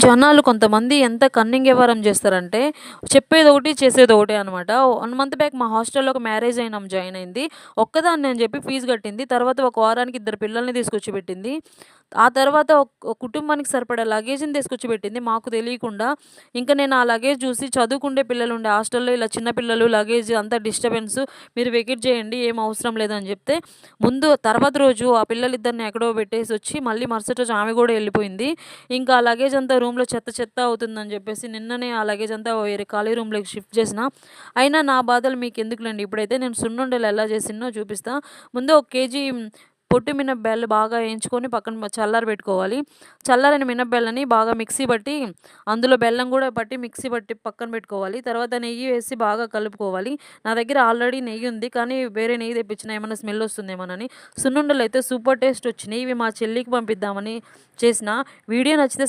జనాలు కొంతమంది ఎంత కన్నింగ్ వ్యవహారం చేస్తారంటే, చెప్పేదొకటి, చేసేదొకటే అనమాట. 1 మంత్ బ్యాక్ మా హాస్టల్‌లో ఒక మ్యారేజ్ జాయిన్ అయింది. ఒక్కదాన్నే అని చెప్పి ఫీజు కట్టింది. తర్వాత ఒక వారానికి 2 పిల్లల్ని తీసుకొచ్చి పెట్టింది. ఆ తర్వాత ఒక కుటుంబానికి సరిపడా లగేజ్‌ని తీసుకొచ్చి పెట్టింది మాకు తెలియకుండా. ఇంక నేను ఆ లగేజ్ చూసి, చదువుకుండే పిల్లలుండే హాస్టల్‌లో ఇలా చిన్న పిల్లలు, లగేజ్ అంతా డిస్టర్బెన్స్, మీరు వెకేట్ చేయండి, ఏం అవసరం లేదని చెప్తే, తర్వాత రోజు ఆ పిల్లలిద్దరిని ఎక్కడో పెట్టేసొచ్చి, మళ్ళీ మరుసటి రోజు ఆమె కూడా వెళ్ళిపోయింది. ఇంకా ఆ లగేజ్ అంతా రూమ్‌లో చెత్త చెత్త అవుతుందని జెప్పేసి నిన్ననే ఆ లగేజ్ అంతా వేరే ఖాళీ రూమ్‌లోకి షిఫ్ట్ చేసినా. అయినా నా బాధలు మీకెందుకులెండి. ఇప్పుడైతే నేను సున్నుండలు ఎలా చేసినో చూపిస్తా. ముందు ఒక కేజీ పొట్టు మినపబెల్లు బాగా ఏయించుకొని పక్కన చల్లారబెట్టుకోవాలి. చల్లారిన మినపబెల్లని బాగా మిక్సీ పట్టి, అందులో బెల్లం గూడా పట్టి మిక్సీ పట్టి పక్కన పెట్టుకోవాలి. తర్వాత నెయ్యి వేసి బాగా కలుపుకోవాలి. నా దగ్గర ఆల్రెడీ నెయ్యుంది. కానీ వేరే నెయ్యి తెప్పించినా ఏమన్నా స్మెల్ వస్తుందేమోనని. సున్నుండలైతే సూపర్ టేస్ట్ వచ్చినియి. ఇవి మా చెల్లికి పంపిద్దామని చేసినా. వీడియో నచ్చితే